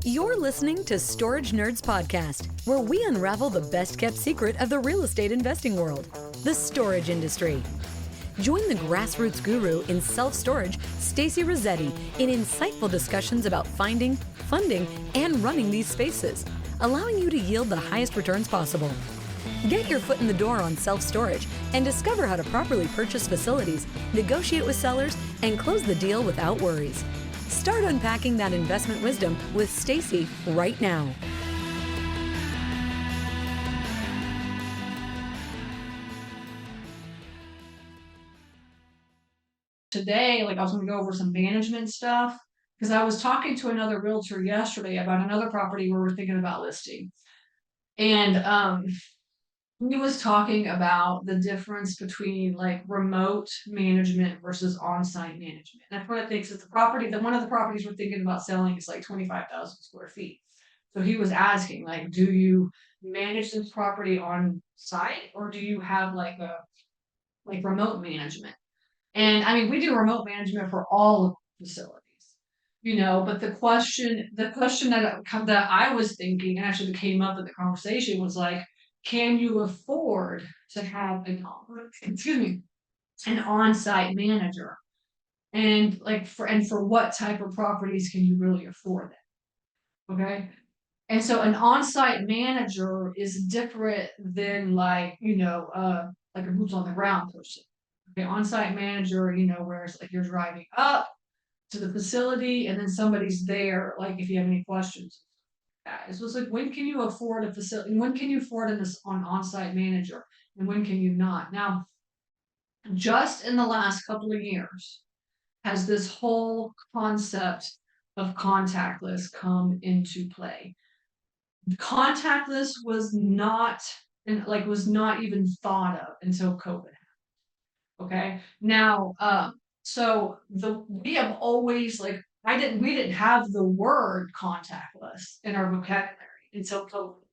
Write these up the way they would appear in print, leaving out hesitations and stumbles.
You're listening to Storage Nerds Podcast, where we unravel the best-kept secret of the real estate investing world, the storage industry. Join the grassroots guru in self-storage, Stacy Rossetti, in insightful discussions about finding, funding, and running these spaces, allowing you to yield the highest returns possible. Get your foot in the door on self-storage and discover how to properly purchase facilities, negotiate with sellers, and close the deal without worries. Start unpacking that investment wisdom with Stacy right now. Today, I was going to go over some management stuff because I was talking to another realtor yesterday about another property where we're thinking about listing. And he was talking about the difference between remote management versus on-site management. And that's one of the things that one of the properties we're thinking about selling is 25,000 square feet. So he was asking, do you manage this property on site or do you have remote management? And I mean, we do remote management for all of the facilities, but the question that I was thinking and actually came up in the conversation was can you afford to have an on-site manager? And for what type of properties can you really afford it? Okay. And so an on-site manager is different than a boots on the ground person. Okay, on-site manager, where it's you're driving up to the facility and then somebody's there, if you have any questions. It's just when can you afford a facility? When can you afford an on-site manager? And when can you not? Now, just in the last couple of years, has this whole concept of contactless come into play. Contactless was not even thought of until COVID. Okay. Now, we have always we didn't have the word contactless in our vocabulary until COVID,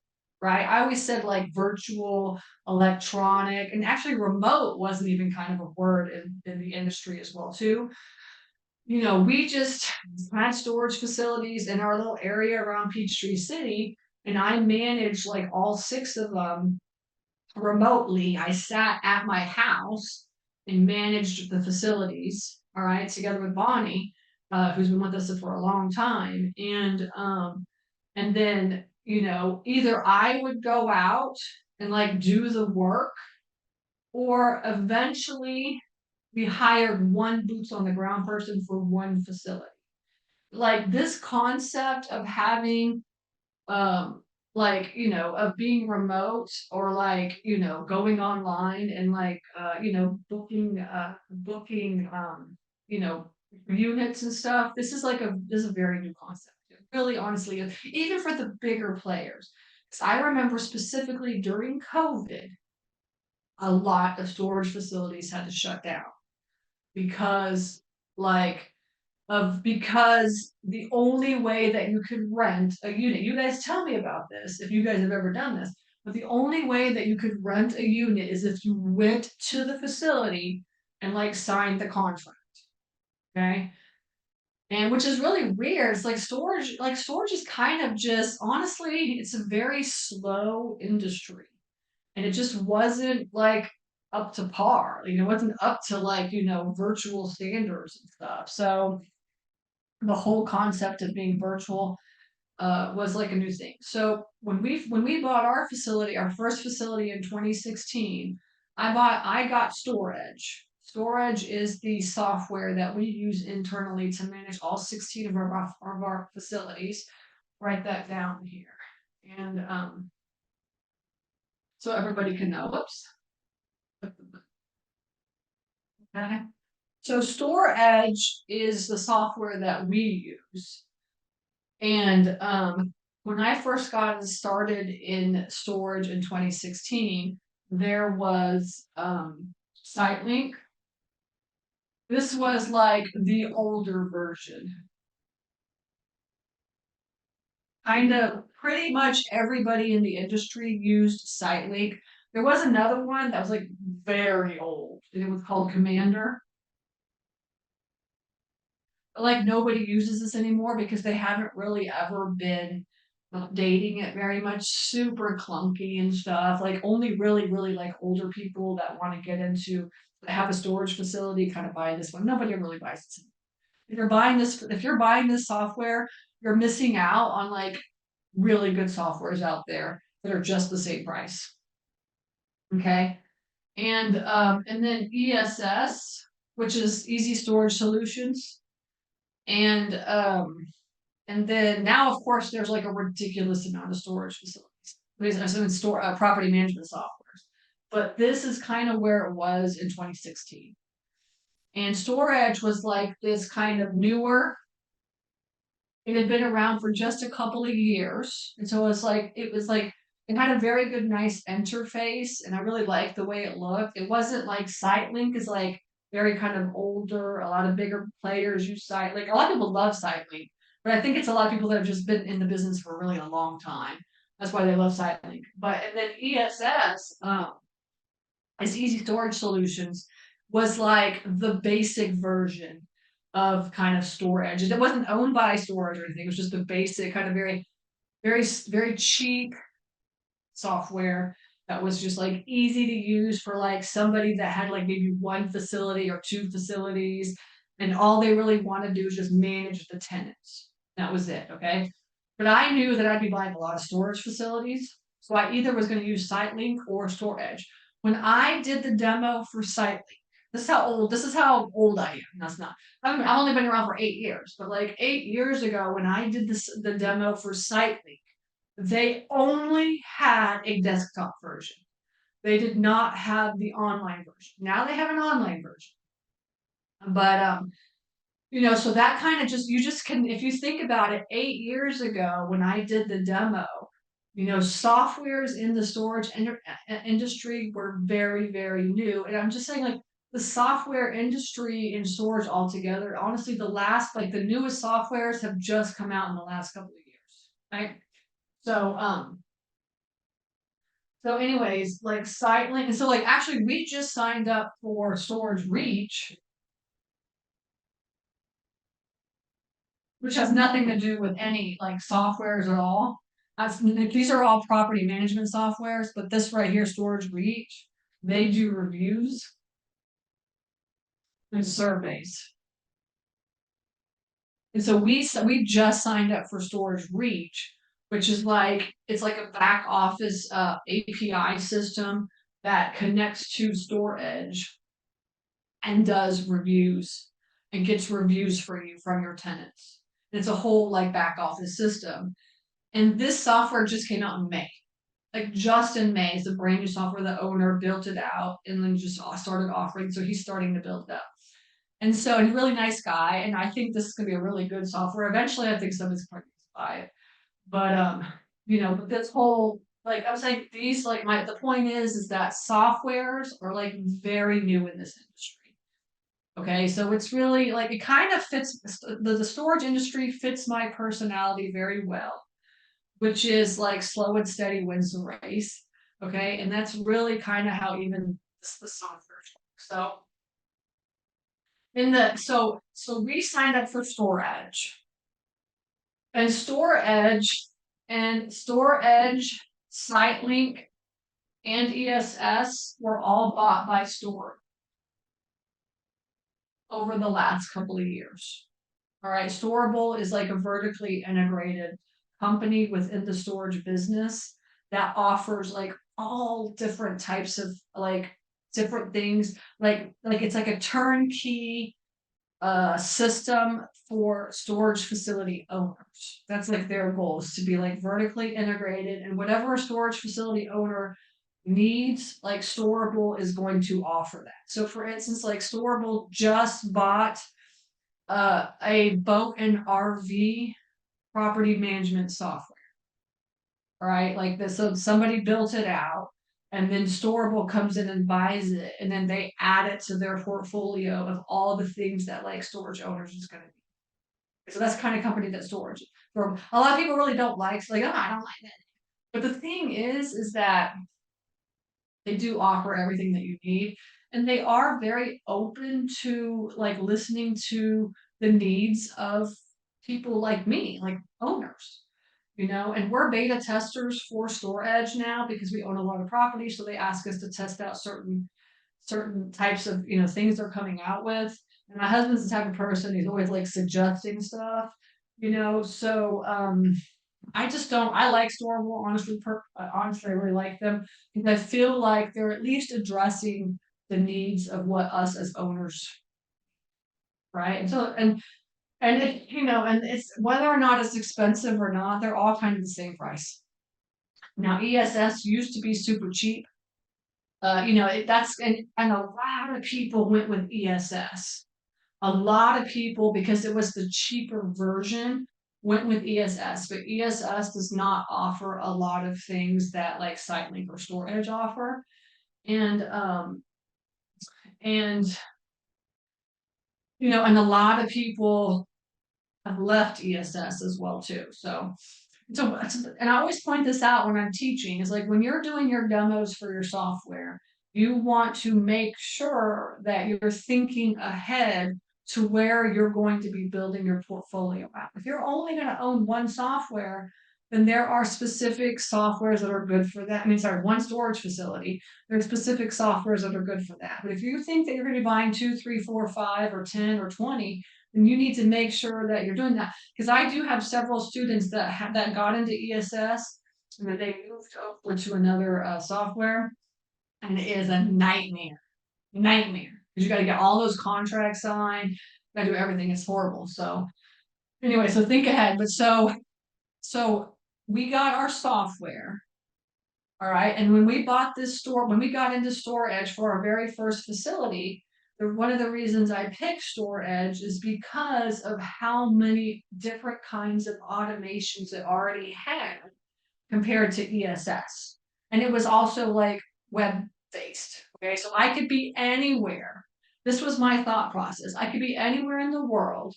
right? I always said virtual, electronic, and actually remote wasn't even kind of a word in the industry as well too. We just had storage facilities in our little area around Peachtree City, and I managed all 6 of them remotely. I sat at my house and managed the facilities, all right, together with Bonnie, who's been with us for a long time. And then, either I would go out and do the work, or eventually we hired one boots on the ground person for one facility. This concept of having of being remote or going online and booking units and stuff. This is a very new concept. It really honestly is, even for the bigger players. Because I remember specifically during COVID, a lot of storage facilities had to shut down because because the only way that you could rent a unit, you guys tell me about this if you guys have ever done this, but the only way that you could rent a unit is if you went to the facility and signed the contract. Okay. And which is really weird. It's storage is kind of just, honestly, it's a very slow industry. And it just wasn't up to par. It wasn't up to virtual standards and stuff. So the whole concept of being virtual was a new thing. So when we bought our facility, our first facility in 2016, I got Storage. Storage is the software that we use internally to manage all 16 of our facilities. Write that down here, and so everybody can know. Whoops. Okay. So Storage is the software that we use. And when I first got started in storage in 2016, there was SiteLink. This was the older version. Kind of pretty much everybody in the industry used SiteLink. There was another one that was very old. It was called Commander. like nobody uses this anymore because they haven't really ever been updating it very much. Super clunky and stuff. Like only really like older people that want to get into have a storage facility kind of buy this one. Nobody really buys this. If you're buying this software, you're missing out on like really good softwares out there that are just the same price. Okay. And then ESS, which is Easy Storage Solutions. And then now, of course, there's like a ridiculous amount of storage facilities. So it's property management softwares. But this is kind of where it was in 2016. And storage was like this kind of newer. It had been around for just a couple of years. And so it was like it had a very good, nice interface, and I really liked the way it looked. It wasn't like SiteLink is like very kind of older, a lot of bigger players use SiteLink. A lot of people love SiteLink, but I think it's a lot of people that have just been in the business for really a long time. That's why they love SiteLink. But and then ESS, as Easy Storage Solutions, was like the basic version of kind of storage. It wasn't owned by storage or anything. It was just the basic kind of very cheap software that was just like easy to use for like somebody that had like maybe one facility or two facilities, and all they really want to do is just manage the tenants. That was it. Okay. But I knew that I'd be buying a lot of storage facilities. So I either was going to use SiteLink or StorageNerds. When I did the demo for SiteLink, this is how old I am. That's not, I've only been around for 8 years, but like 8 years ago when I did the demo for SiteLink, they only had a desktop version. They did not have the online version. Now they have an online version. But so that kind of you just can, if you think about it, 8 years ago when I did the demo, softwares in the storage industry were very new. And I'm just saying, like, the software industry in storage altogether, honestly, the newest softwares have just come out in the last couple of years, right? So anyways, like SiteLink, and so like actually we just signed up for Storage Reach, which has nothing to do with any like softwares at all. These are all property management softwares, but this right here, Storage Reach, they do reviews and surveys. And so we just signed up for Storage Reach, which is like it's like a back office API system that connects to StorageNerds and does reviews and gets reviews for you from your tenants. It's a whole like back office system. And this software just came out in May. Like just in May, it's a brand new software. The owner built it out and then just started offering. So he's starting to build it up. And so he's a really nice guy. And I think this is gonna be a really good software. Eventually I think somebody's going to buy it. But but this whole like I'm saying these like the point is that softwares are like very new in this industry. Okay, so it's really like it kind of fits the storage industry fits my personality very well, which is like slow and steady wins the race. Okay, and that's really kind of how even the software works. So we signed up for storage. And storage, SiteLink, and ESS were all bought by Storage over the last couple of years. All right, Storable is like a vertically integrated company within the storage business that offers like all different types of like different things. Like it's like a turnkey system for storage facility owners. That's like their goal is to be like vertically integrated, and whatever a storage facility owner needs, like Storable is going to offer that. So for instance, like Storable just bought a boat and RV property management software. All right, like this, so somebody built it out, and then Storable comes in and buys it, and then they add it to their portfolio of all the things that like storage owners is going to be. So that's the kind of company that storage. For a lot of people really don't like, oh, I don't like that. But the thing is that they do offer everything that you need, and they are very open to like listening to the needs of people like me, like owners, and we're beta testers for StorageNerds now because we own a lot of property. So they ask us to test out certain types of, things they're coming out with. And my husband's the type of person, he's always like suggesting stuff, so I just don't. I like Storable, honestly. Honestly, I really like them because I feel like they're at least addressing the needs of what us as owners, right? And so, and it, and it's whether or not it's expensive or not, they're all kind of the same price. Now, ESS used to be super cheap. That's and a lot of people went with ESS. A lot of people, because it was the cheaper version, went with ESS, but ESS does not offer a lot of things that like SiteLink or StorageNerds offer. And and and a lot of people have left ESS as well too. So and I always point this out when I'm teaching, is like when you're doing your demos for your software, you want to make sure that you're thinking ahead to where you're going to be building your portfolio out. If you're only going to own one software, then there are specific softwares that are good for that. I mean, sorry, one storage facility. There are specific softwares that are good for that. But if you think that you're going to be buying 2, 3, 4, 5, or 10 or 20, then you need to make sure that you're doing that. Because I do have several students that got into ESS and then they moved over to another software, and it is a nightmare. Because you got to get all those contracts signed, got to do everything. It's horrible. So anyway, so think ahead. But so we got our software. All right. And when we got into StorageNerds for our very first facility, one of the reasons I picked StorageNerds is because of how many different kinds of automations it already had compared to ESS. And it was also like web based. Okay. So I could be anywhere. This was my thought process. I could be anywhere in the world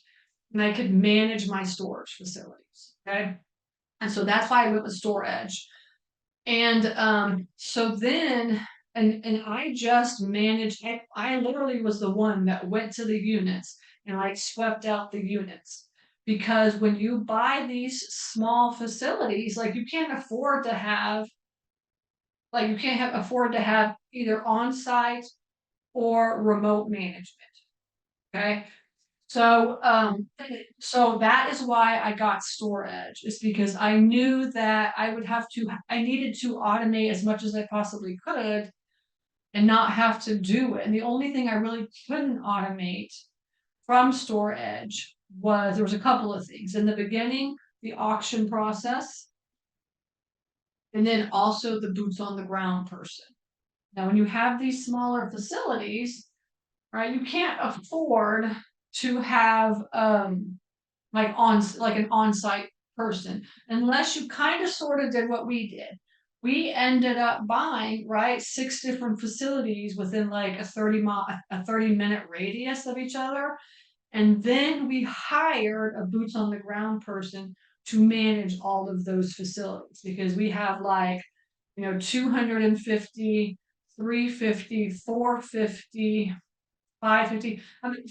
and I could manage my storage facilities. Okay. And so that's why I went with StorageNerds. And so then, and I just managed, I literally was the one that went to the units and like swept out the units. Because when you buy these small facilities, like you can't afford to have, afford to have either on-site or remote management. Okay. So that is why I got StorageNerds, is because I knew that I needed to automate as much as I possibly could and not have to do it. And the only thing I really couldn't automate from StorageNerds there was a couple of things. In the beginning, the auction process, and then also the boots on the ground person. Now, when you have these smaller facilities, right, you can't afford to have like an on-site person unless you kind of sort of did what we did. We ended up buying 6 different facilities within like a 30-minute radius of each other, and then we hired a boots on the ground person to manage all of those facilities, because we have 250, 350, 450, 550,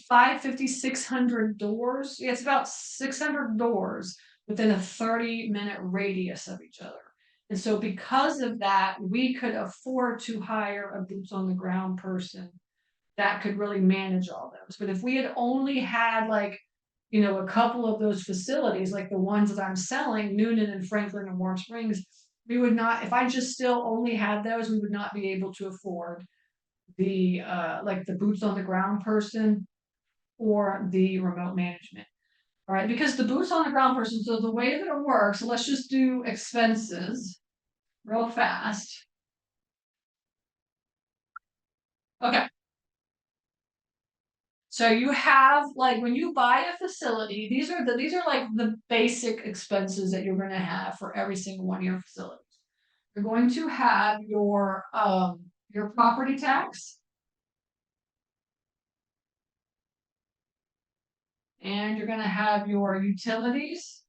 550, 600 doors. Yeah, it's about 600 doors within a 30-minute radius of each other. And so because of that, we could afford to hire a boots on the ground person that could really manage all those. But if we had only had a couple of those facilities, like the ones that I'm selling, Noonan and Franklin and Warm Springs, we would not, if I just still only had those, we would not be able to afford the the boots on the ground person or the remote management. All right, because the boots on the ground person, so the way that it works, so let's just do expenses real fast. Okay. So you have when you buy a facility, these are like the basic expenses that you're going to have for every single one of your facilities. You're going to have your property tax, and you're going to have your utilities,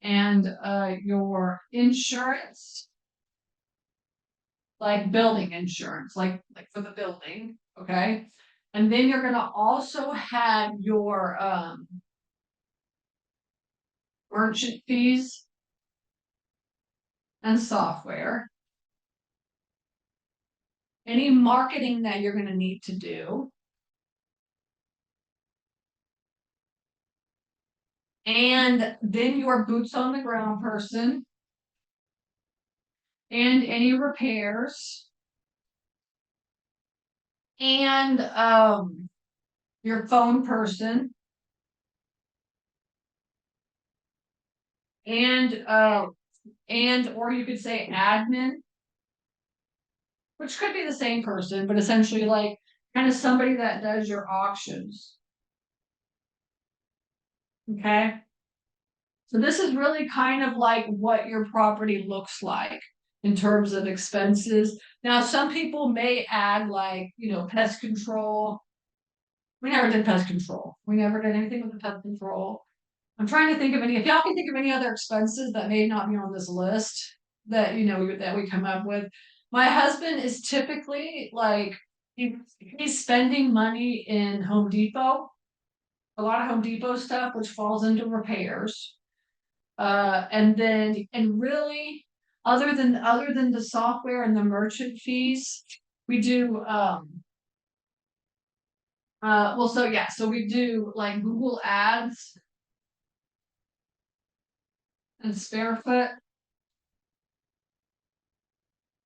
and your insurance, like building insurance, like for the building, okay? And then you're gonna also have your merchant fees and software. Any marketing that you're gonna need to do. And then your boots on the ground person. And any repairs. And your phone person. And or you could say admin, which could be the same person, but essentially like kind of somebody that does your auctions. Okay. So this is really kind of like what your property looks like in terms of expenses. Now, some people may add like, pest control. We never did pest control. We never did anything with the pest control. I'm trying to think of if y'all can think of any other expenses that may not be on this list that, that we come up with. My husband is typically like, he's spending money in Home Depot, a lot of Home Depot stuff, which falls into repairs. And really, other than the software and the merchant fees, we do, so we do like Google Ads and Sparefoot.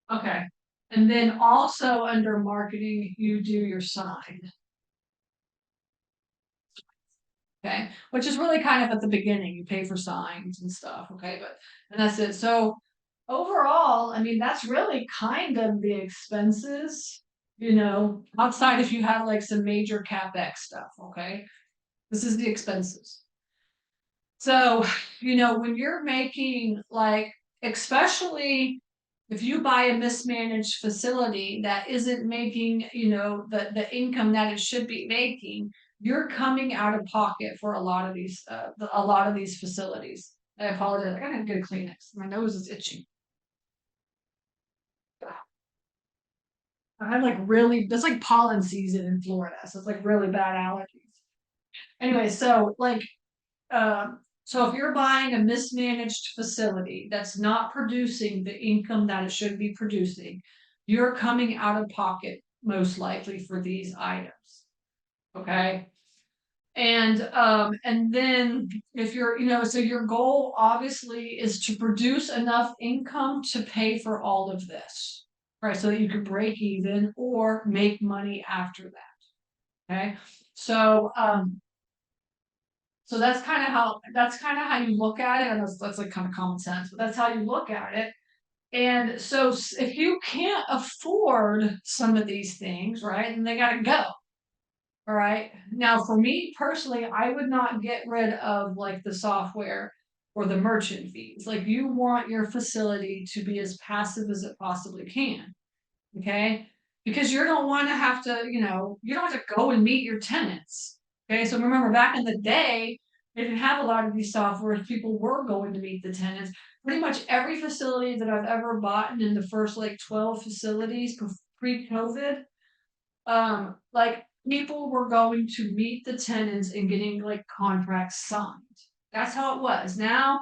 Okay. And then also under marketing, you do your sign. Okay. Which is really kind of at the beginning. You pay for signs and stuff. Okay. And that's it. So overall, I mean, that's really kind of the expenses, outside if you have like some major CapEx stuff. Okay. This is the expenses. So, when you're making like, especially if you buy a mismanaged facility that isn't making, the income that it should be making, you're coming out of pocket for a lot of these facilities. I apologize. I gotta get a Kleenex. My nose is itching. I have that's like pollen season in Florida, so it's like really bad allergies. Anyway, so if you're buying a mismanaged facility that's not producing the income that it should be producing, you're coming out of pocket most likely for these items. Okay. And then if you're, so your goal obviously is to produce enough income to pay for all of this, right? So that you can break even or make money after that. Okay. So that's kind of how you look at it. And that's like kind of common sense, but that's how you look at it. And so if you can't afford some of these things, right, then they got to go. All right. Now, for me personally, I would not get rid of like the software or the merchant fees. Like you want your facility to be as passive as it possibly can. Okay. Because you don't want to have to, you don't have to go and meet your tenants. Okay. So remember back in the day, they didn't have a lot of these softwares. People were going to meet the tenants. Pretty much every facility that I've ever bought in the first like 12 facilities pre-COVID, like people were going to meet the tenants and getting like contracts signed. That's how it was. Now,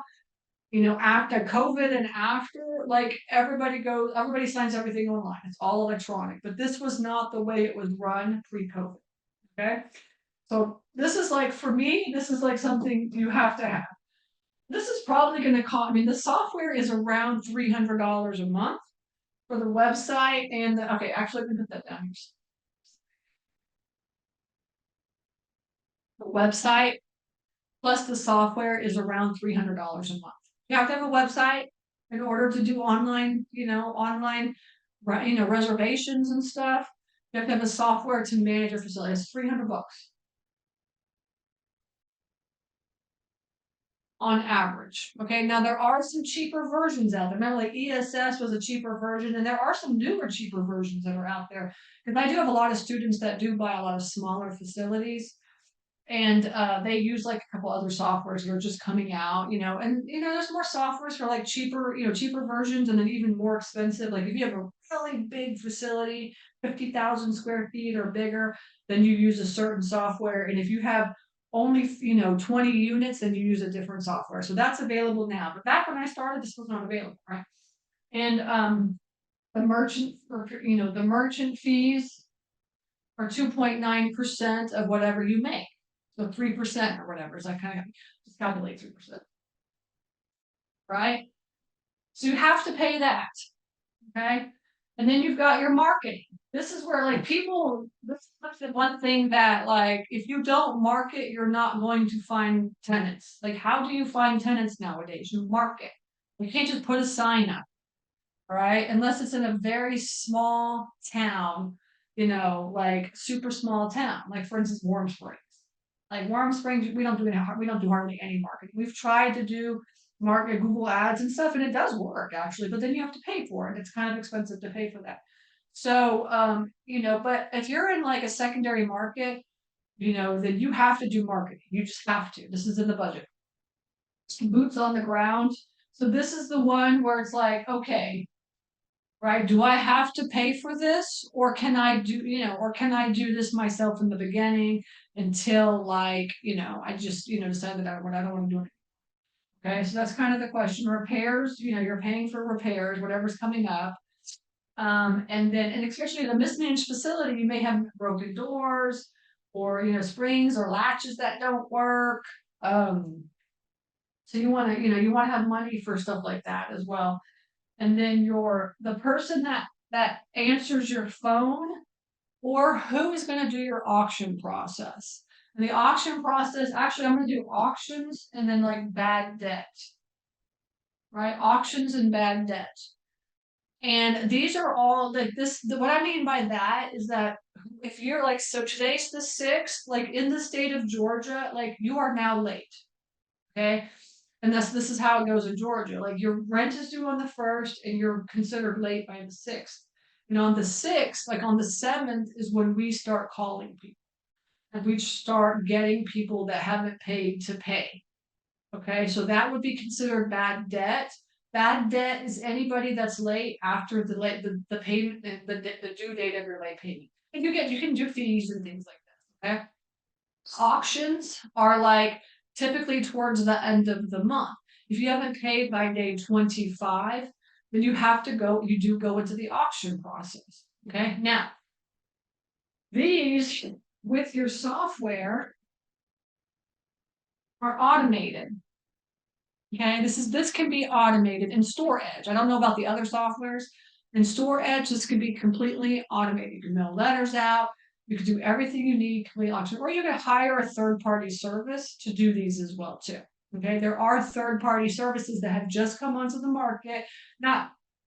after COVID and after, like everybody signs everything online. It's all electronic. But this was not the way it was run pre-COVID. Okay. So this is like, for me, this is like something you have to have. This is probably going to cost, the software is around $300 a month for the website and okay, actually, let me put that down here. The website plus the software is around $300 a month. You have to have a website in order to do online, reservations and stuff. You have to have a software to manage your facility. It's $300 on average. Okay, now there are some cheaper versions out there. Remember, like ESS was a cheaper version, and there are some newer, cheaper versions that are out there. Because I do have a lot of students that do buy a lot of smaller facilities. And they use like a couple other softwares that are just coming out, and there's more softwares for like cheaper versions, and then even more expensive. Like if you have a really big facility, 50,000 square feet or bigger, then you use a certain software. And if you have only, 20 units, then you use a different software. So that's available now. But back when I started, this was not available, right? And the merchant fees are 2.9% of whatever you make. So 3% or whatever. So I kind of just calculate 3%. Right? So you have to pay that. Okay. And then you've got your marketing. This is where this is the one thing that like if you don't market, you're not going to find tenants. Like how do you find tenants nowadays? You market. You can't just put a sign up, all right? Unless it's in a very small town, like super small town, like for instance, Warm Springs. Like Warm Springs, we don't do hardly any marketing. We've tried to do market Google ads and stuff, and it does work actually, but then you have to pay for it. It's kind of expensive to pay for that. So, but if you're in like a secondary market, then you have to do marketing. You just have to. This is in the budget. Boots on the ground. So this is the one where it's like, okay, right? Do I have to pay for this, or can I do this myself in the beginning until like, I just, decide that I don't want to do it. Okay, so that's kind of the question. Repairs, you're paying for repairs, whatever's coming up. And especially in a mismanaged facility, you may have broken doors or, springs or latches that don't work. So you want to have money for stuff like that as well. And then the person that answers your phone or who is going to do your auction process. And the auction process, actually, I'm going to do auctions and then like bad debt, right? Auctions and bad debt. And these are all like what I mean by that is that if you're like, so today's the 6th, like in the state of Georgia, like you are now late. Okay. And this is how it goes in Georgia. Like your rent is due on the 1st and you're considered late by the 6th. And on the 6th, like on the 7th is when we start calling people. And we start getting people that haven't paid to pay. Okay, so that would be considered bad debt. Bad debt is anybody that's late after the payment, the due date of your late payment. And you can do fees and things like that. Okay. Auctions are like typically towards the end of the month. If you haven't paid by day 25, then you do go into the auction process. Okay. Now, these with your software are automated. Okay, this can be automated in StorageNerds. I don't know about the other softwares. In StorageNerds, this can be completely automated. You can mail letters out. You can do everything you need completely automated, or you can hire a third-party service to do these as well too. Okay, there are third-party services that have just come onto the market.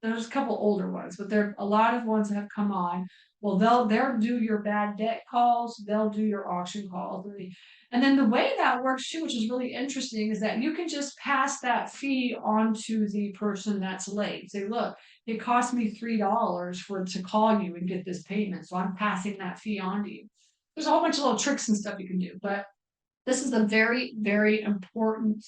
There's a couple older ones, but there are a lot of ones that have come on. Well, they'll do your bad debt calls. They'll do your auction calls. And then the way that works too, which is really interesting, is that you can just pass that fee on to the person that's late. Say, look, it cost me $3 to call you and get this payment, so I'm passing that fee on to you. There's a whole bunch of little tricks and stuff you can do, but this is a very, very important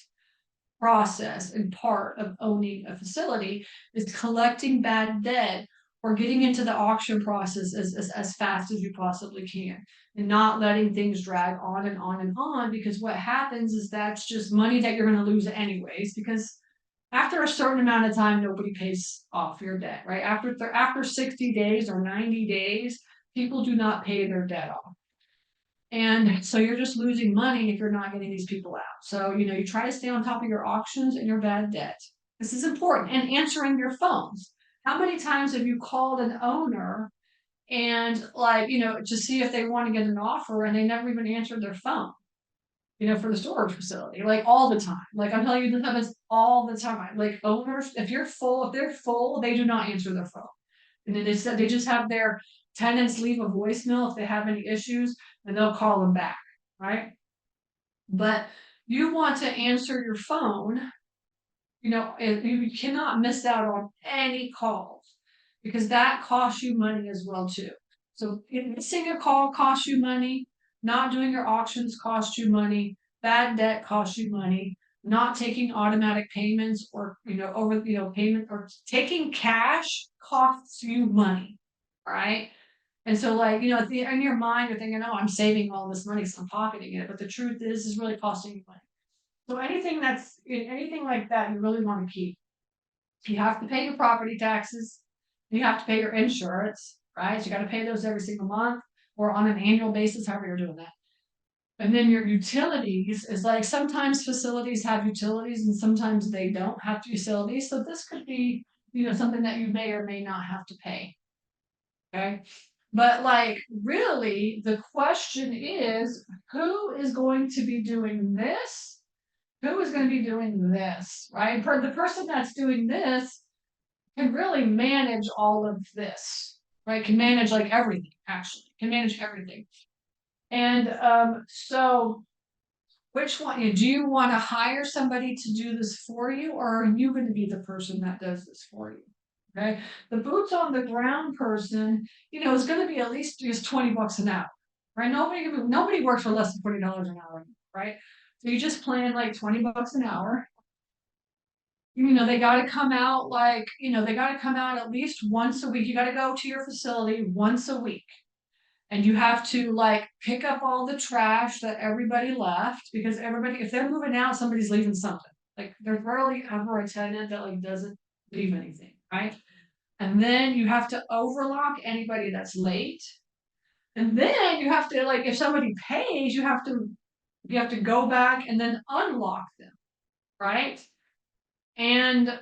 process and part of owning a facility is collecting bad debt or getting into the auction process as fast as you possibly can and not letting things drag on and on and on, because what happens is that's just money that you're going to lose anyways, because after a certain amount of time nobody pays off your debt, right? After 60 days or 90 days, people do not pay their debt off. And so you're just losing money if you're not getting these people out. So, you try to stay on top of your auctions and your bad debt. This is important. And answering your phones. How many times have you called an owner and to see if they want to get an offer and they never even answered their phone, for the storage facility, like all the time. Like I'm telling you, this happens all the time. Like owners, if they're full, they do not answer their phone. And then they just have their tenants leave a voicemail if they have any issues and they'll call them back, right? But you want to answer your phone, you cannot miss out on any calls because that costs you money as well too. So missing a call costs you money, not doing your auctions costs you money, bad debt costs you money, not taking automatic payments or payment or taking cash costs you money. All right. And so like, you know, in your mind, you're thinking, oh, I'm saving all this money, so I'm pocketing it. But the truth is really costing you money. So anything like that, you really want to keep. You have to pay your property taxes. You have to pay your insurance, right? So you got to pay those every single month or on an annual basis, however you're doing that. And then your utilities is like sometimes facilities have utilities and sometimes they don't have utilities. So this could be, you know, something that you may or may not have to pay. Okay. But like really the question is who is going to be doing this? Who is going to be doing this, right? The person that's doing this can really manage all of this, right? Can manage like everything, actually, can manage everything. And so which one, do you want to hire somebody to do this for you, or are you going to be the person that does this for you? Okay. The boots on the ground person, you know, is going to be at least just $20 an hour, right? Nobody works for less than $40 an hour, right? So you just plan like $20 an hour. You know, they got to come out like, you know, they got to come out at least once a week. You got to go to your facility once a week. And you have to like pick up all the trash that everybody left because everybody, if they're moving out, somebody's leaving something. Like there's rarely ever a tenant that like doesn't leave anything, right? And then you have to overlock anybody that's late. And then you have to like if somebody pays, you have to go back and then unlock them, right? And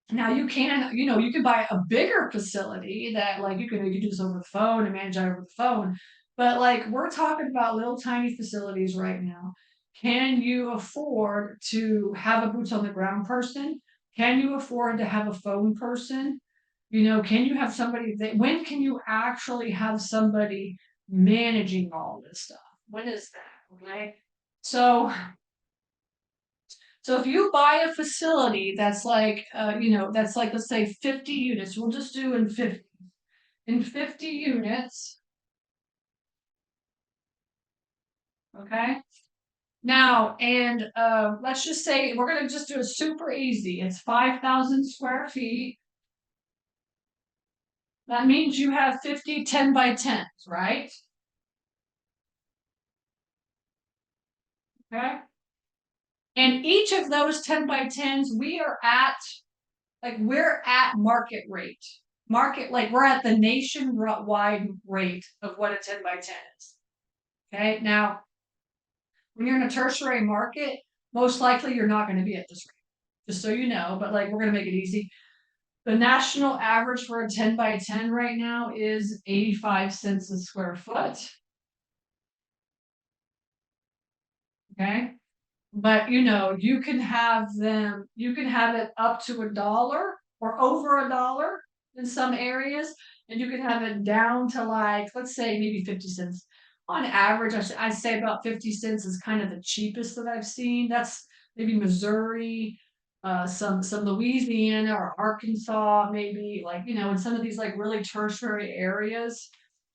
now you can, you know, you can buy a bigger facility that like you can do this over the phone and manage that over the phone. But like we're talking about little tiny facilities right now. Can you afford to have a boots on the ground person? Can you afford to have a phone person? You know, can you have somebody that when can you actually have somebody managing all this stuff? When is that? Okay. So if you buy a facility that's like, you know, that's like, let's say 50 units, we'll just do in 50 units. Okay. Now, and let's just say we're going to just do it super easy. It's 5,000 square feet. That means you have 50 10 by 10s, right? Okay. And each of those 10 by 10s, we're at market rate. Like we're at the nationwide rate of what a 10 by 10 is. Okay. Now, when you're in a tertiary market, most likely you're not going to be at this rate, just so you know, but like we're going to make it easy. The national average for a 10 by 10 right now is 85 cents a square foot. Okay. But you know, you can have it up to $1 or over $1 in some areas, and you can have it down to like, let's say maybe 50 cents. On average, I'd say about 50 cents is kind of the cheapest that I've seen. That's maybe Missouri, some Louisiana or Arkansas, maybe like, you know, in some of these like really tertiary areas,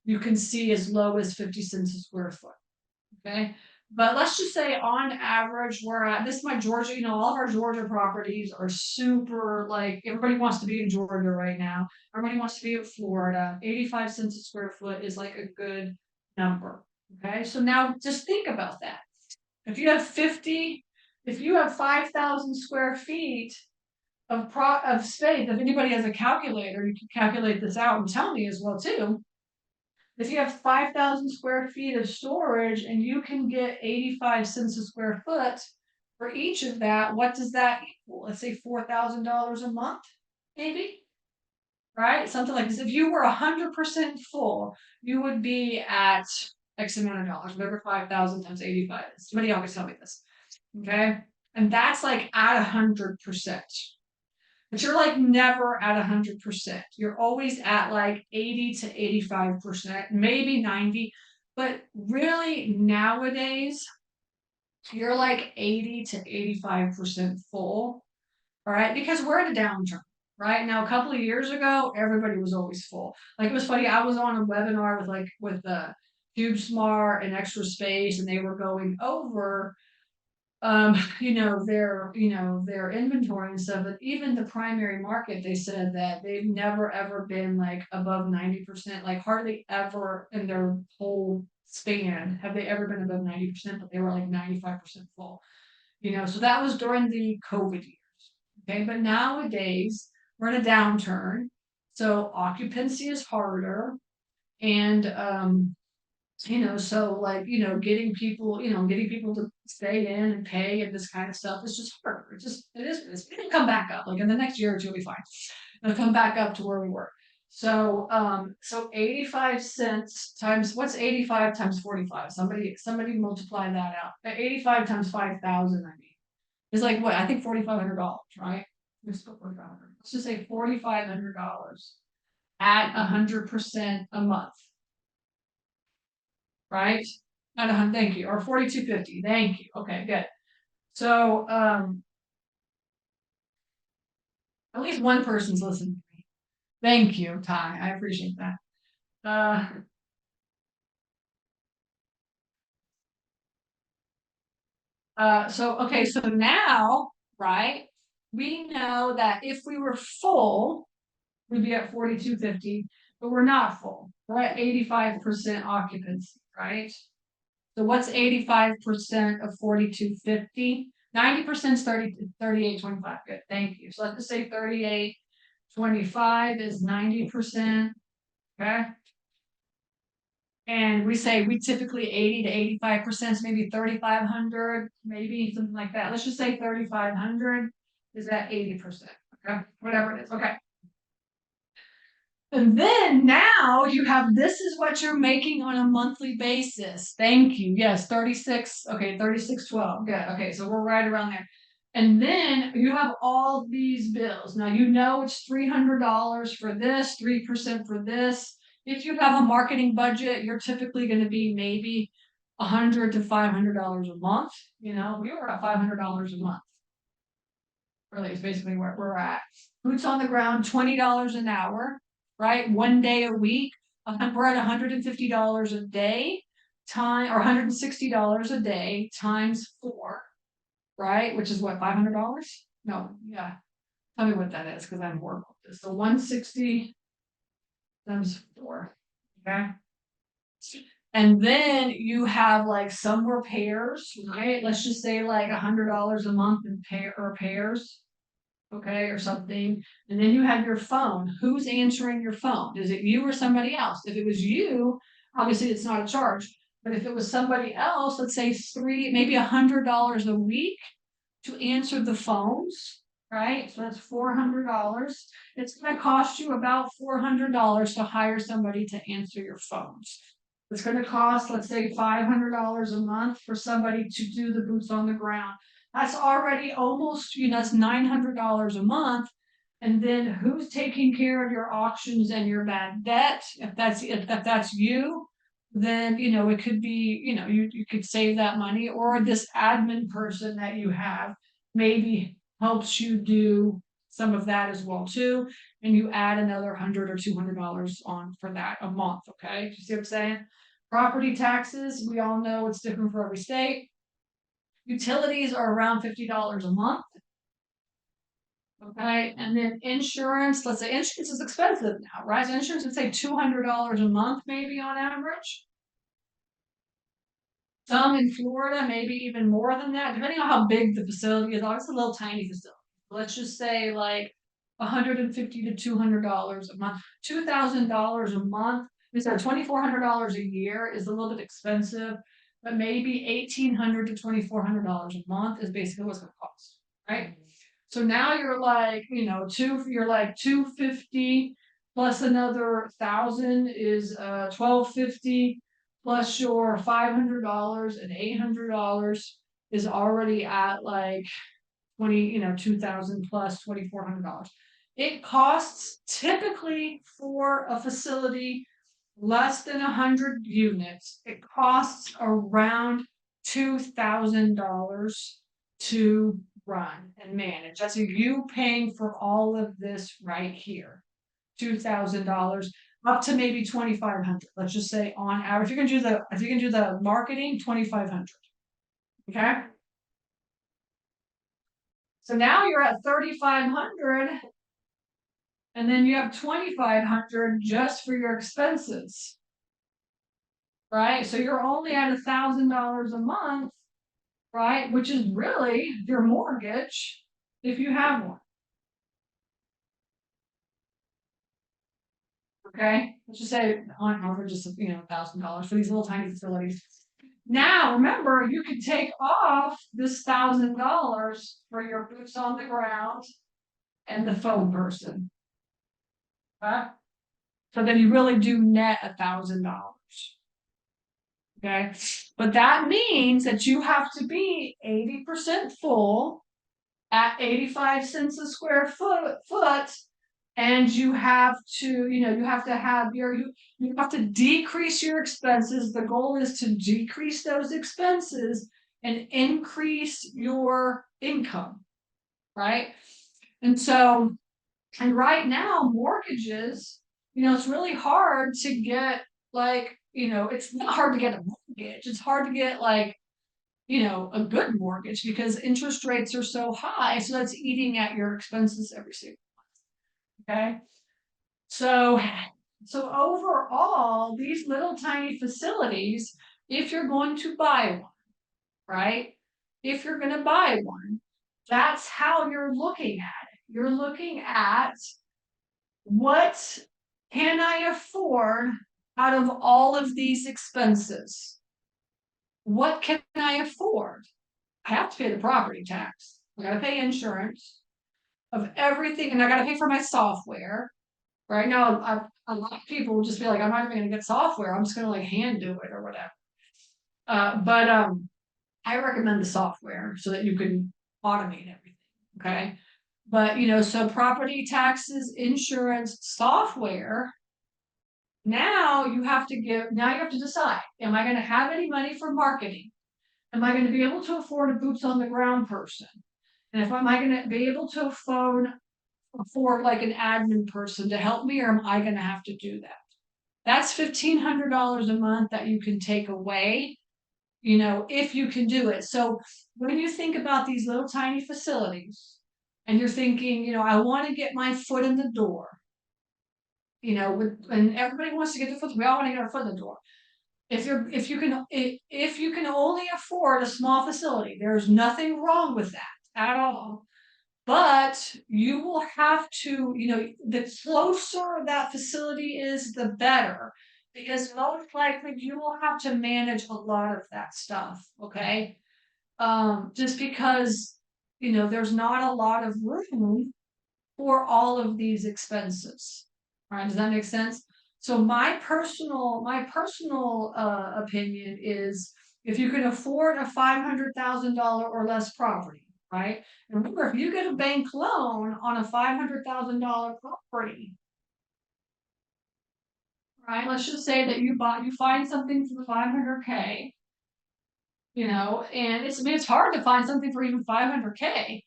you can see as low as 50 cents a square foot. Okay. But let's just say on average, we're at this is my Georgia, you know, all of our Georgia properties are super like everybody wants to be in Georgia right now. Everybody wants to be in Florida. 85 cents a square foot is like a good number. Okay. So now just think about that. If you have 5,000 square feet of space, if anybody has a calculator, you can calculate this out and tell me as well too. If you have 5,000 square feet of storage and you can get 85 cents a square foot for each of that, what does that equal? Let's say $4,000 a month, maybe, right? Something like this. If you were 100% full, you would be at X amount of dollars, whatever 5,000 times 85 is. Somebody always tell me this, okay? And that's like at 100%. But you're like never at 100%. You're always at like 80 to 85%, maybe 90. But really nowadays, you're like 80 to 85% full. All right. Because we're in a downturn. Right now, a couple of years ago, everybody was always full. Like it was funny. I was on a webinar with the CubeSmart and Extra Space, and they were going over their inventory and stuff, but even the primary market, they said that they've never ever been like above 90%, like hardly ever in their whole span have they ever been above 90%, but they were like 95% full. So that was during the COVID years. Okay, but nowadays we're in a downturn, so occupancy is harder, and so like, getting people to stay in and pay and this kind of stuff is just harder. It'll come back up. Like in the next year or two, it'll be fine. It'll come back up to where we were. So 85 cents times, what's 85 times 45? Somebody multiply that out. 85 times 5,000, I mean, is like what? I think $4,500, right? Let's put 4,500. Let's just say $4,500 at 100% a month. Right? At 100, thank you, or 4,250. Thank you. Okay, good. So at least one person's listening to me. Thank you, Ty. I appreciate that. So now, right? We know that if we were full, we'd be at 4,250, but we're not full. We're at 85% occupancy, right? So what's 85% of 4,250? 90% is 38.25. Good, thank you. So let's just say 38.25 is 90%. Okay. And we say we typically 80 to 85%, maybe 3,500, maybe something like that. Let's just say 3,500 is at 80%. Okay, whatever it is. Okay. And then now you have, this is what you're making on a monthly basis. Thank you. Yes, 36. Okay, 36.12. Good. Okay, so we're right around there. And then you have all these bills. Now it's $300 for this, 3% for this. If you have a marketing budget, you're typically going to be maybe $100 to $500 a month. We were at $500 a month. Really, it's basically where we're at. Boots on the ground, $20 an hour. Right? 1 day a week. We're at $150 a day or $160 a day times 4, right? Which is what, $500? No, yeah. Tell me what that is, because I'm horrible at this. So 160 times 4. Okay. And then you have like some repairs, right? Let's just say like $100 a month in repairs. Okay, or something. And then you have your phone. Who's answering your phone? Is it you or somebody else? If it was you, obviously it's not a charge. But if it was somebody else, let's say maybe $100 a week to answer the phones, right? So that's $400. It's going to cost you about $400 to hire somebody to answer your phones. It's going to cost, let's say, $500 a month for somebody to do the boots on the ground. That's already almost, that's $900 a month. And then who's taking care of your auctions and your bad debt? If that's you, then it could be, you could save that money, or this admin person that you have maybe helps you do some of that as well too. And you add another $100 or $200 on for that a month. Okay, you see what I'm saying? Property taxes, we all know it's different for every state. Utilities are around $50 a month. Okay, and then insurance, let's say insurance is expensive now, right? So insurance would say $200 a month, maybe on average. Some in Florida, maybe even more than that, depending on how big the facility is. It's a little tiny facility. Let's just say like $150 to $200 a month, $2,000 a month. So $2,400 a year is a little bit expensive, but maybe $1,800 to $2,400 a month is basically what's going to cost, right? So now you're like, you're like 250 plus another 1,000 is $1,250 plus your $500 and $800 is already at like 2,000 plus $2,400. It costs typically for a facility less than 100 units. It costs around $2,000 to run and manage. That's you paying for all of this right here. $2,000 up to maybe 2,500. Let's just say on average, if you can do the marketing, 2,500. Okay. So now you're at 3,500, and then you have 2,500 just for your expenses, right? So you're only at $1,000 a month, right? Which is really your mortgage if you have one. Okay, let's just say on average, just $1,000 for these little tiny facilities. Now, remember, you can take off this $1,000 for your boots on the ground and the phone person. Okay? So then you really do net $1,000. Okay, but that means that you have to be 80% full at 85 cents a square foot, and you have to, you have to have you have to decrease your expenses. The goal is to decrease those expenses and increase your income, right? And so, and right now, mortgages, it's really hard to get it's not hard to get a mortgage. It's hard to get a good mortgage because interest rates are so high. So that's eating at your expenses every single month. Okay. So overall, these little tiny facilities, if you're going to buy one, right? If you're going to buy one, that's how you're looking at it. You're looking at what can I afford out of all of these expenses? What can I afford? I have to pay the property tax. I got to pay insurance of everything, and I got to pay for my software. Right now, a lot of people will just be like, I'm not even going to get software. I'm just going to hand do it or whatever. But I recommend the software so that you can automate everything. Okay. But so property taxes, insurance, software. Now you have to decide, am I going to have any money for marketing? Am I going to be able to afford a boots on the ground person? And am I going to be able to afford like an admin person to help me, or am I going to have to do that? That's $1,500 a month that you can take away, if you can do it. So when you think about these little tiny facilities and you're thinking, I want to get my foot in the door, and everybody wants to get their foot, we all want to get our foot in the door. If you can only afford a small facility, there's nothing wrong with that at all. But you will have to, the closer that facility is, the better, because most likely you will have to manage a lot of that stuff. Okay. Just because, there's not a lot of room for all of these expenses. All right. Does that make sense? So my personal opinion is, if you can afford a $500,000 or less property, right? And remember, if you get a bank loan on a $500,000 property, right? Let's just say that you find something for 500K, and it's hard to find something for even 500K.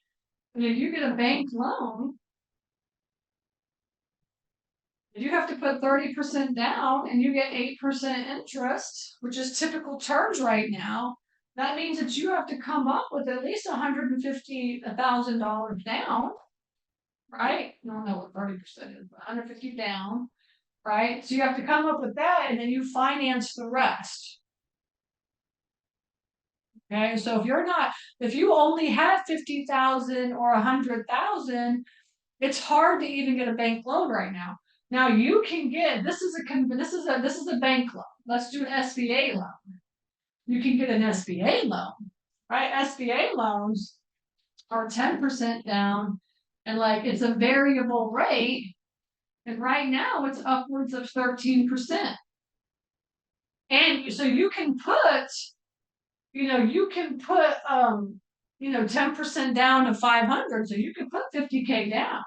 And if you get a bank loan, you have to put 30% down and you get 8% interest, which is typical terms right now. That means that you have to come up with at least $150,000 down, right? I don't know what 30% is, but 150 down, right? So you have to come up with that, and then you finance the rest. Okay, so if you only have 50,000 or 100,000, it's hard to even get a bank loan right now. Now you can get, this is a bank loan. Let's do an SBA loan. You can get an SBA loan, right? SBA loans are 10% down, and it's a variable rate. And right now it's upwards of 13%. And so you can put 10% down to 500. So you can put 50K down.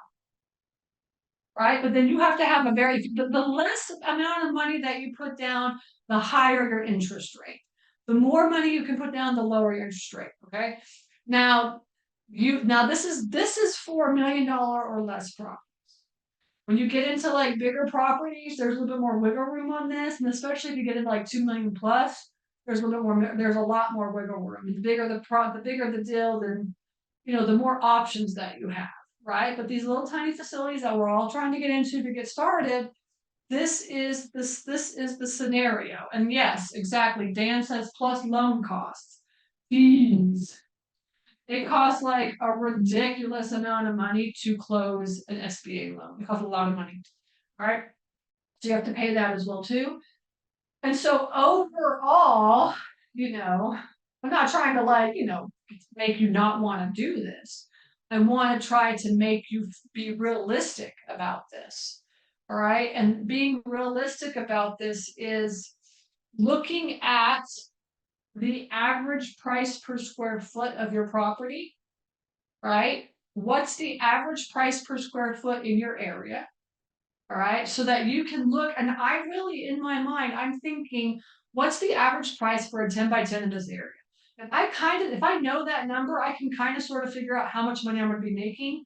Right? But then you have to have the less amount of money that you put down, the higher your interest rate. The more money you can put down, the lower your interest rate. Okay. Now this is for $1 million or less properties. When you get into bigger properties, there's a little bit more wiggle room on this, and especially if you get into 2 million plus, there's a lot more wiggle room. The bigger the deal, then the more options that you have, right? But these little tiny facilities that we're all trying to get into to get started, this is the scenario. And yes, exactly. Dan says plus loan costs, fees. It costs like a ridiculous amount of money to close an SBA loan. It costs a lot of money, right? So you have to pay that as well too. And so overall, I'm not trying to make you not want to do this. I want to try to make you be realistic about this. All right. And being realistic about this is looking at the average price per square foot of your property, right? What's the average price per square foot in your area? All right, so that you can look, and I really, in my mind, I'm thinking, what's the average price for a 10 by 10 in this area? If I know that number, I can kind of sort of figure out how much money I'm going to be making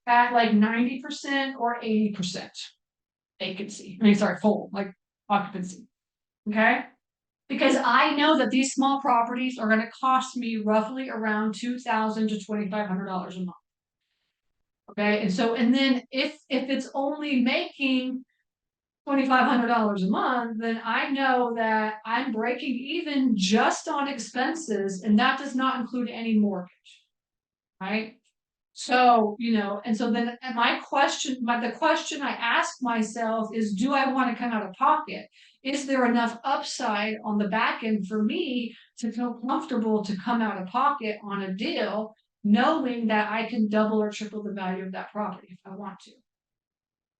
at like 90% or 80% vacancy. Full, like occupancy. Okay. Because I know that these small properties are going to cost me roughly around $2,000 to $2,500 a month. Okay, and then if it's only making $2,500 a month, then I know that I'm breaking even just on expenses, and that does not include any mortgage, right? So, and so then the question I ask myself is, do I want to come out of pocket? Is there enough upside on the back end for me to feel comfortable to come out of pocket on a deal, knowing that I can double or triple the value of that property if I want to?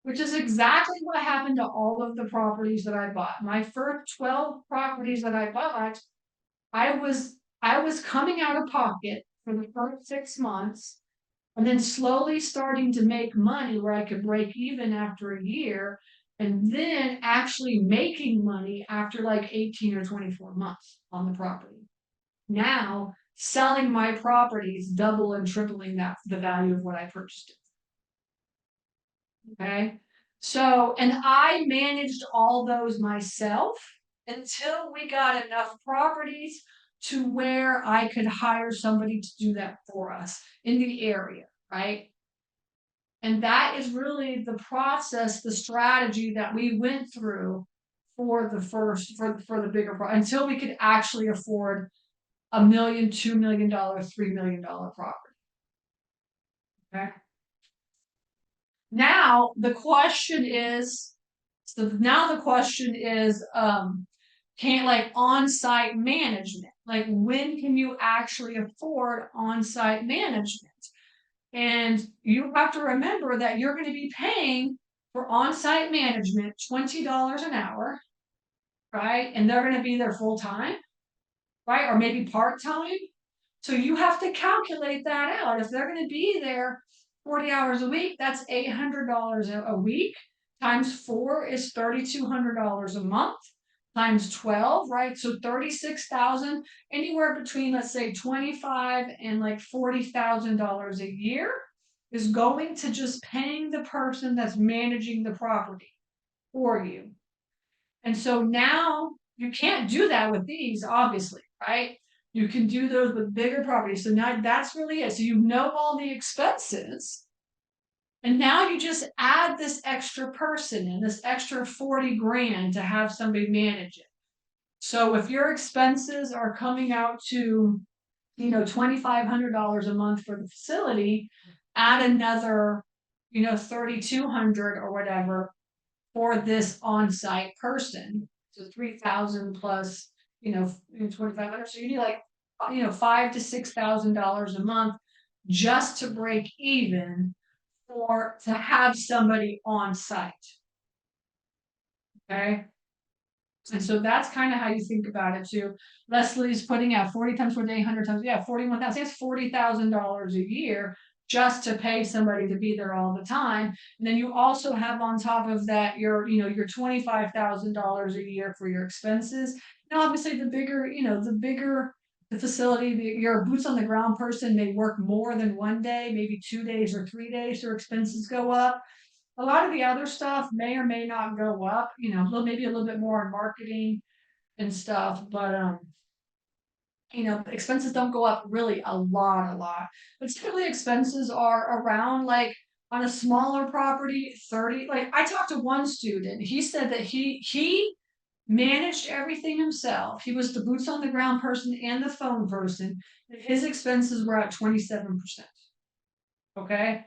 Which is exactly what happened to all of the properties that I bought. My first 12 properties that I bought, I was coming out of pocket for the first 6 months, and then slowly starting to make money where I could break even after a year, and then actually making money after like 18 or 24 months on the property. Now selling my properties, double and tripling the value of what I purchased it. Okay. So, and I managed all those myself until we got enough properties to where I could hire somebody to do that for us in the area, right? And that is really the process, the strategy that we went through for the bigger until we could actually afford $1 million, $2 million, $3 million property. Okay. Now the question is, can like on-site management, like when can you actually afford on-site management? And you have to remember that you're going to be paying for on-site management $20 an hour, right? And they're going to be there full time, right? Or maybe part-time. So you have to calculate that out. If they're going to be there 40 hours a week, that's $800 a week. Times 4 is $3,200 a month. Times 12, right? So 36,000, anywhere between, let's say, 25 and like $40,000 a year is going to just paying the person that's managing the property for you. And so now you can't do that with these, obviously, right? You can do those with bigger properties. So now that's really it. So you know all the expenses. And now you just add this extra person in, this extra 40 grand to have somebody manage it. So if your expenses are coming out to, $2,500 a month for the facility, add another, $3,200 or whatever for this on-site person. So 3,000 plus, 2,500. So you need like, $5,000 to $6,000 a month just to break even to have somebody on site. Okay. And so that's kind of how you think about it too. Leslie's putting out 40 times 4 day, 100 times, 41,000. That's $40,000 a year just to pay somebody to be there all the time. And then you also have on top of that your $25,000 a year for your expenses. Now, obviously, the bigger the facility, your boots on the ground person may work more than one day, maybe 2 days or 3 days, so expenses go up. A lot of the other stuff may or may not go up, maybe a little bit more in marketing and stuff, but expenses don't go up really a lot. But typically expenses are around, like, on a smaller property, 30. Like, I talked to one student, he said that he managed everything himself. He was the boots on the ground person and the phone person. And his expenses were at 27%. Okay.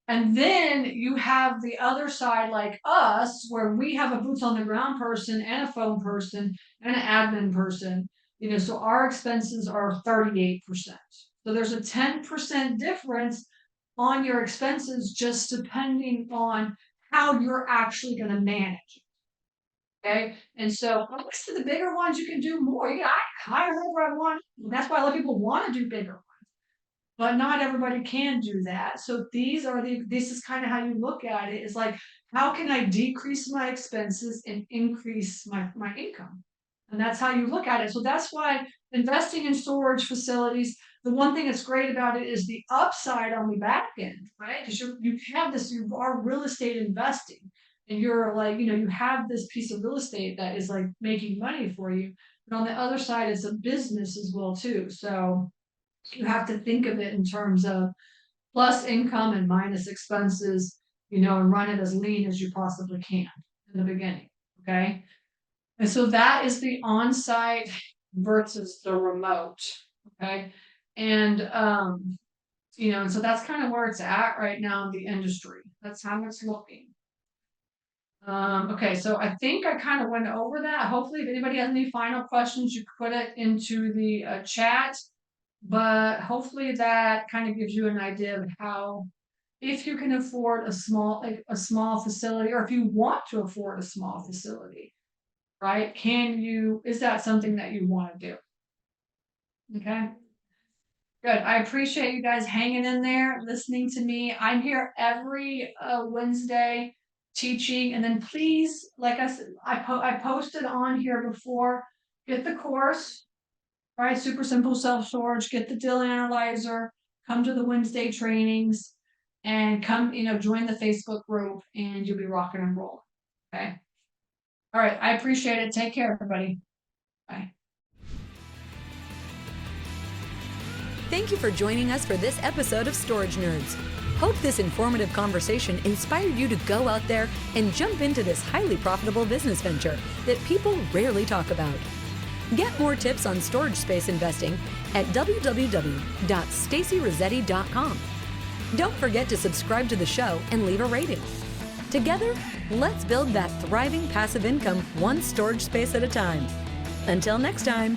And then you have the other side, like us, where we have a boots on the ground person and a phone person and an admin person. So our expenses are 38%. So there's a 10% difference on your expenses, just depending on how you're actually going to manage. Okay. And so obviously the bigger ones you can do more. I hire whoever I want. That's why a lot of people want to do bigger, but not everybody can do that. So this is kind of how you look at it, is like, how can I decrease my expenses and increase my income? And that's how you look at it. So that's why investing in storage facilities, the one thing that's great about it is the upside on the back end, right? Because you are real estate investing, and you're like, you have this piece of real estate that is like making money for you. But on the other side, it's a business as well too. So you have to think of it in terms of plus income and minus expenses, and run it as lean as you possibly can in the beginning. Okay. And so that is the on-site versus the remote. Okay. And, and so that's kind of where it's at right now in the industry. That's how it's looking. Okay, so I think I kind of went over that. Hopefully, if anybody has any final questions, you put it into the chat. But hopefully that kind of gives you an idea of how, if you can afford a small facility, or if you want to afford a small facility, right? Is that something that you want to do? Okay. Good. I appreciate you guys hanging in there, listening to me. I'm here every Wednesday teaching, and then please, like I said, I posted on here before, get the course. All right, super simple self-storage, get the deal analyzer, come to the Wednesday trainings, and come, join the Facebook group, and you'll be rocking and rolling. Okay. All right. I appreciate it. Take care, everybody. Bye. Thank you for joining us for this episode of Storage Nerds. Hope this informative conversation inspired you to go out there and jump into this highly profitable business venture that people rarely talk about. Get more tips on storage space investing at www.stacyrossetti.com. Don't forget to subscribe to the show and leave a rating. Together, let's build that thriving passive income one storage space at a time. Until next time.